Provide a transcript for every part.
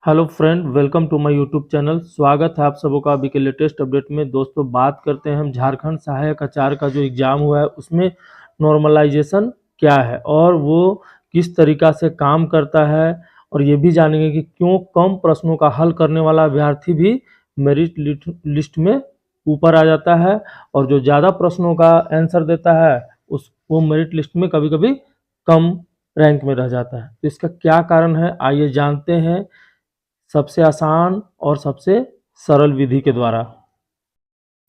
Hello friend, welcome to my YouTube channel. स्वागत है आप सबों का अभी के लेटेस्ट अपडेट में। दोस्तों, बात करते हैं हम झारखंड सहायक आचार्य का जो एग्ज़ाम हुआ है उसमें नॉर्मलाइजेशन क्या है और वो किस तरीक़ा से काम करता है, और ये भी जानेंगे कि क्यों कम प्रश्नों का हल करने वाला अभ्यर्थी भी मेरिट लिस्ट में ऊपर आ जाता है, और जो ज़्यादा प्रश्नों का आंसर देता है वो मेरिट लिस्ट में कभी कभी कम रैंक में रह जाता है। तो इसका क्या कारण है, आइए जानते हैं सबसे आसान और सबसे सरल विधि के द्वारा।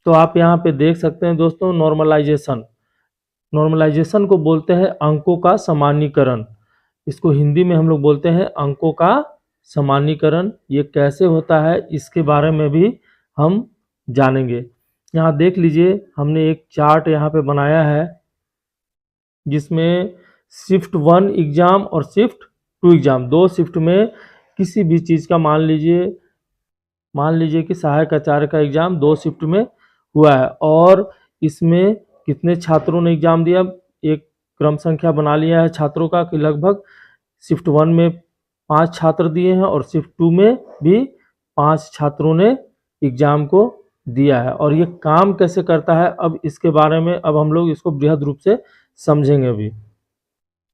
तो आप यहाँ पे देख सकते हैं दोस्तों, नॉर्मलाइजेशन को बोलते हैं अंकों का सामान्यीकरण। इसको हिंदी में हम लोग बोलते हैं अंकों का सामान्यीकरण। ये कैसे होता है इसके बारे में भी हम जानेंगे। यहाँ देख लीजिए, हमने एक चार्ट यहाँ पे बनाया है जिसमें शिफ्ट 1 एग्ज़ाम और शिफ्ट 2 एग्ज़ाम, दो शिफ्ट में किसी भी चीज़ का मान लीजिए कि सहायक आचार्य का एग्ज़ाम दो शिफ्ट में हुआ है, और इसमें कितने छात्रों ने एग्ज़ाम दिया, एक क्रम संख्या बना लिया है छात्रों का कि लगभग शिफ्ट 1 में 5 छात्र दिए हैं और शिफ्ट 2 में भी 5 छात्रों ने एग्ज़ाम को दिया है। और ये काम कैसे करता है, अब इसके बारे में अब हम लोग इसको बृहद रूप से समझेंगे अभी।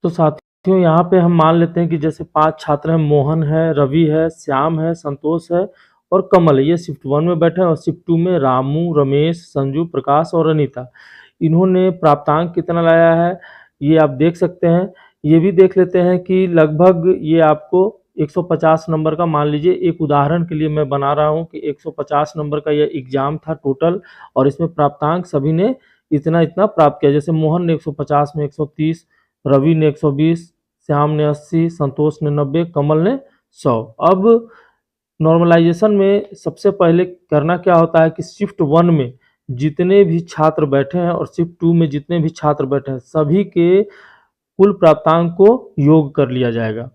तो साथियों, यहाँ पे हम मान लेते हैं कि जैसे 5 छात्र हैं, मोहन है, रवि है, श्याम है, संतोष है और कमल है। ये शिफ्ट 1 में बैठे हैं, और शिफ्ट 2 में रामू, रमेश, संजू, प्रकाश और अनीता। इन्होंने प्राप्तांक कितना लाया है ये आप देख सकते हैं। ये भी देख लेते हैं कि लगभग ये आपको 150 नंबर का, मान लीजिए एक उदाहरण के लिए मैं बना रहा हूँ कि 150 नंबर का यह एग्ज़ाम था टोटल, और इसमें प्राप्तांक सभी ने इतना इतना प्राप्त किया। जैसे मोहन ने 150 में 130, रवि ने 120, श्याम ने 80, संतोष ने 90, कमल ने 100। अब नॉर्मलाइजेशन में सबसे पहले करना क्या होता है कि शिफ्ट 1 में जितने भी छात्र बैठे हैं और शिफ्ट 2 में जितने भी छात्र बैठे हैं, सभी के कुल प्राप्तांक को योग कर लिया जाएगा।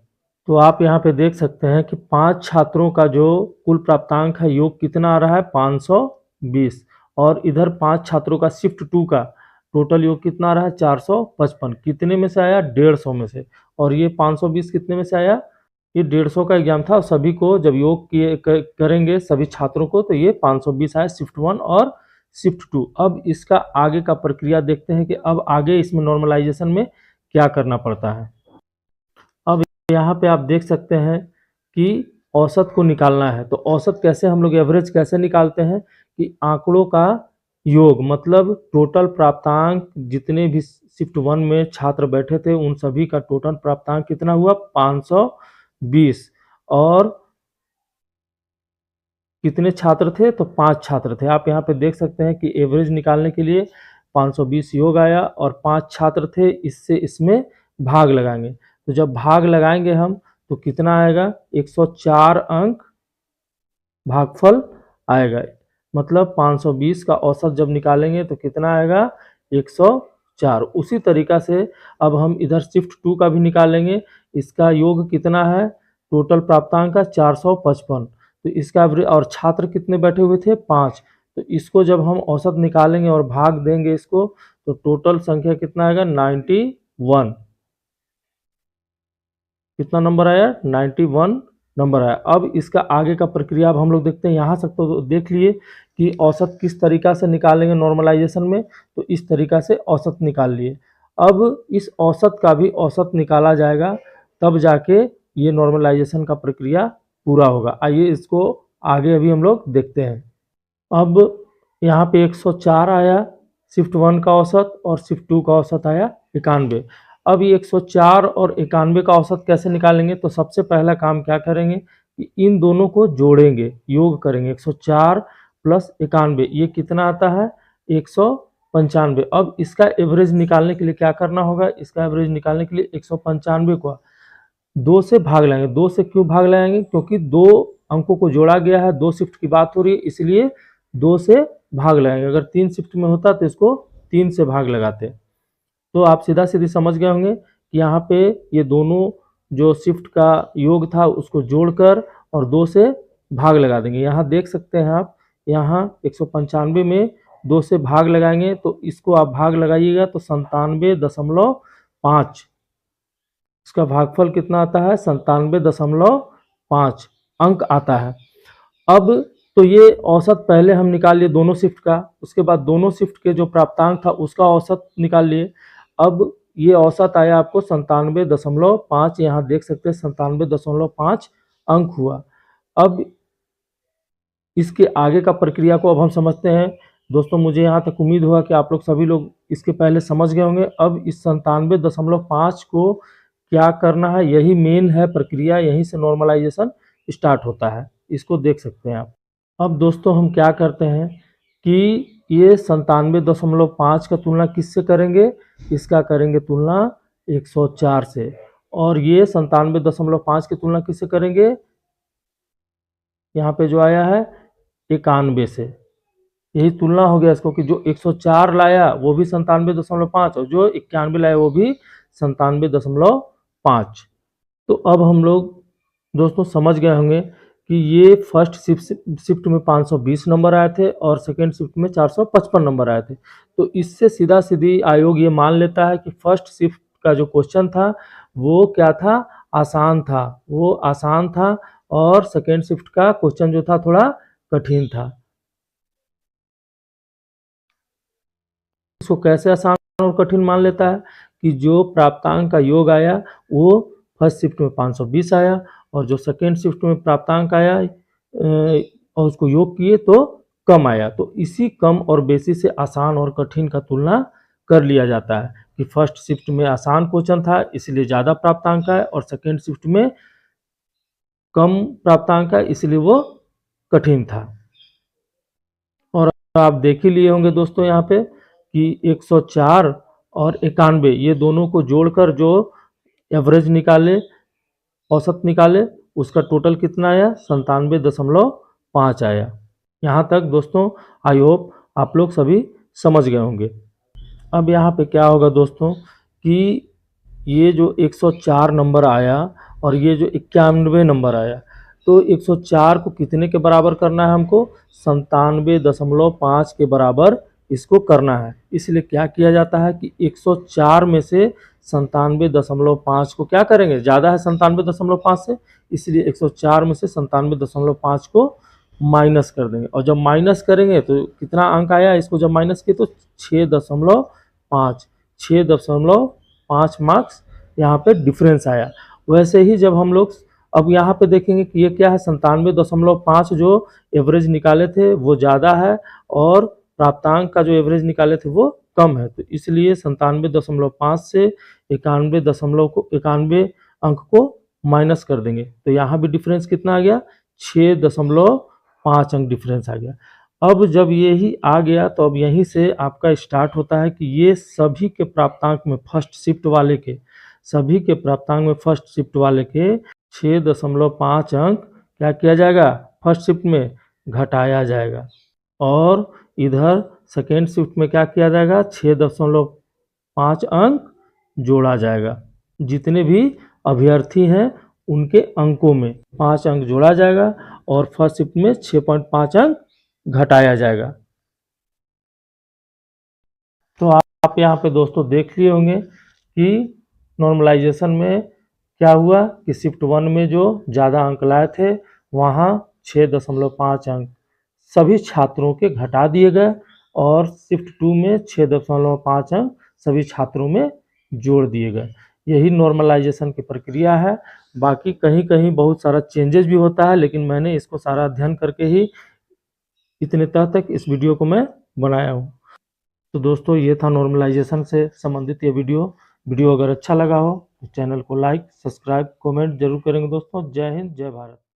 तो आप यहाँ पे देख सकते हैं कि 5 छात्रों का जो कुल प्राप्तांक है, योग कितना आ रहा है 520, और इधर 5 छात्रों का शिफ्ट 2 का टोटल योग कितना आ रहा है 455। कितने में से आया, 150 में से। और ये 520 कितने में से आया, ये 150 का एग्जाम था, सभी को जब योग किए करेंगे सभी छात्रों को, तो ये 520 आया शिफ्ट 1 और शिफ्ट 2। अब इसका आगे का प्रक्रिया देखते हैं कि अब आगे इसमें नॉर्मलाइजेशन में क्या करना पड़ता है। अब यहाँ पे आप देख सकते हैं कि औसत को निकालना है। तो औसत कैसे, हम लोग एवरेज कैसे निकालते हैं कि आंकड़ों का योग, मतलब टोटल प्राप्तांक जितने भी शिफ्ट 1 में छात्र बैठे थे उन सभी का टोटल प्राप्तांक कितना हुआ 520, और कितने छात्र थे तो 5 छात्र थे। आप यहाँ पे देख सकते हैं कि एवरेज निकालने के लिए 520 योग आया, और 5 छात्र थे, इससे इसमें भाग लगाएंगे। तो जब भाग लगाएंगे हम तो कितना आएगा, 104 अंक भागफल आएगा। मतलब 520 का औसत जब निकालेंगे तो कितना आएगा 104। उसी तरीका से अब हम इधर शिफ्ट 2 का भी निकालेंगे। इसका योग कितना है, टोटल प्राप्तांक का 455। तो इसका और छात्र कितने बैठे हुए थे 5, तो इसको जब हम औसत निकालेंगे और भाग देंगे इसको, तो टोटल संख्या कितना आएगा 91। कितना नंबर आया 91 नंबर आया। अब इसका आगे का प्रक्रिया अब हम लोग देखते हैं। यहाँ तक तो देख लिए कि औसत किस तरीका से निकालेंगे नॉर्मलाइजेशन में, तो इस तरीका से औसत निकाल लिए। अब इस औसत का भी औसत निकाला जाएगा, तब जाके ये नॉर्मलाइजेशन का प्रक्रिया पूरा होगा। आइए इसको आगे अभी हम लोग देखते हैं। अब यहाँ पे 104 आया शिफ्ट 1 का औसत, और शिफ्ट 2 का औसत आया 91। अब ये 104 और 91 का औसत कैसे निकालेंगे, तो सबसे पहला काम क्या करेंगे कि इन दोनों को जोड़ेंगे, योग करेंगे। 104 प्लस 91 ये कितना आता है 195। अब इसका एवरेज निकालने के लिए क्या करना होगा, इसका एवरेज निकालने के लिए 195 को 2 से भाग लाएंगे। 2 से क्यों भाग लाएंगे, क्योंकि 2 अंकों को जोड़ा गया है, 2 शिफ्ट की बात हो रही है, इसलिए 2 से भाग लगाएंगे। अगर 3 शिफ्ट में होता तो इसको 3 से भाग लगाते। तो आप सीधा सीधी समझ गए होंगे कि यहाँ पे ये दोनों जो शिफ्ट का योग था उसको जोड़कर और 2 से भाग लगा देंगे। यहाँ देख सकते हैं आप, यहाँ 195 में 2 से भाग लगाएंगे तो इसको आप भाग लगाइएगा तो 97.5, इसका भागफल कितना आता है 97.5। अंक आता है। अब तो ये औसत पहले हम निकाल लिए दोनों शिफ्ट का, उसके बाद दोनों शिफ्ट के जो प्राप्तांक था उसका औसत निकाल लिए। अब ये औसत आया आपको 97.5, यहाँ देख सकते हैं 97.5 अंक हुआ। अब इसके आगे का प्रक्रिया को अब हम समझते हैं। दोस्तों मुझे यहाँ तक उम्मीद हुआ कि आप लोग सभी लोग इसके पहले समझ गए होंगे। अब इस 97.5 को क्या करना है, यही मेन है प्रक्रिया, यहीं से नॉर्मलाइजेशन स्टार्ट होता है, इसको देख सकते हैं आप। अब दोस्तों हम क्या करते हैं कि ये 97.5 का तुलना किससे करेंगे, इसका करेंगे तुलना 104 से, और ये 97.5 की तुलना किससे करेंगे, यहाँ पे जो आया है 91 से। यही तुलना हो गया इसको कि जो 104 लाया वो भी 97.5 और जो 91 लाया वो भी 97.5। तो अब हम लोग दोस्तों समझ गए होंगे कि ये फर्स्ट शिफ्ट में 520 नंबर आए थे और सेकेंड शिफ्ट में 455 नंबर आए थे। तो इससे सीधा सीधी आयोग ये मान लेता है कि फर्स्ट शिफ्ट का जो क्वेश्चन था वो क्या था, आसान था, वो आसान था, और सेकेंड शिफ्ट का क्वेश्चन जो था थोड़ा कठिन था। इसको कैसे आसान और कठिन मान लेता है कि जो प्राप्तांक का योग आया वो फर्स्ट शिफ्ट में 520 आया, और जो सेकेंड शिफ्ट में प्राप्तांक आया और उसको योग किए तो कम आया। तो इसी कम और बेसी से आसान और कठिन का तुलना कर लिया जाता है कि फर्स्ट शिफ्ट में आसान क्वेश्चन था इसलिए ज़्यादा प्राप्तांक आया, और सेकेंड शिफ्ट में कम प्राप्तांक आया इसलिए वो कठिन था। और आप देख ही लिए होंगे दोस्तों यहाँ पे कि 104 और 91 ये दोनों को जोड़कर जो एवरेज निकाले, औसत निकाले, उसका टोटल कितना आया, 97.5 आया। यहाँ तक दोस्तों आई होप आप लोग सभी समझ गए होंगे। अब यहाँ पे क्या होगा दोस्तों कि ये जो 104 नंबर आया और ये जो 91 नंबर आया, तो 104 को कितने के बराबर करना है हमको, 97.5 के बराबर इसको करना है। इसलिए क्या किया जाता है कि 104 में से 97.5 को क्या करेंगे, ज़्यादा है 97.5 से, इसलिए 104 में से 97.5 को माइनस कर देंगे, और जब माइनस करेंगे तो कितना अंक आया, इसको जब माइनस किए तो 6.5, 6.5 मार्क्स यहाँ पे डिफरेंस आया। वैसे ही जब हम लोग अब यहाँ पे देखेंगे कि ये क्या है, 97.5 जो एवरेज निकाले थे वो ज़्यादा है और प्राप्तांक का जो एवरेज निकाले थे वो कम है, तो इसलिए 97.5 से 91 अंक को माइनस कर देंगे, तो यहाँ भी डिफरेंस कितना आ गया, 6.5 अंक डिफरेंस आ गया। अब जब यही आ गया तो अब यहीं से आपका स्टार्ट होता है कि ये सभी के प्राप्तांक में फर्स्ट शिफ्ट वाले के, सभी के प्राप्तांक में फर्स्ट शिफ्ट वाले के 6.5 अंक क्या किया जाएगा, फर्स्ट शिफ्ट में घटाया जाएगा, और इधर सेकेंड शिफ्ट में क्या किया जाएगा, 6.5 अंक जोड़ा जाएगा। जितने भी अभ्यर्थी हैं उनके अंकों में 5 अंक जोड़ा जाएगा और फर्स्ट शिफ्ट में 6.5 अंक घटाया जाएगा। तो आप यहाँ पे दोस्तों देख लिए होंगे कि नॉर्मलाइजेशन में क्या हुआ कि शिफ्ट 1 में जो ज़्यादा अंक लाए थे वहाँ 6.5 अंक सभी छात्रों के घटा दिए गए, और शिफ्ट 2 में 6.5 अंक सभी छात्रों में जोड़ दिए गए। यही नॉर्मलाइजेशन की प्रक्रिया है। बाकी कहीं कहीं बहुत सारा चेंजेस भी होता है, लेकिन मैंने इसको सारा अध्ययन करके ही इतने तक इस वीडियो को मैं बनाया हूँ। तो दोस्तों ये था नॉर्मलाइजेशन से संबंधित ये वीडियो अगर अच्छा लगा हो तो चैनल को लाइक, सब्सक्राइब, कमेंट जरूर करेंगे दोस्तों। जय हिंद, जय भारत।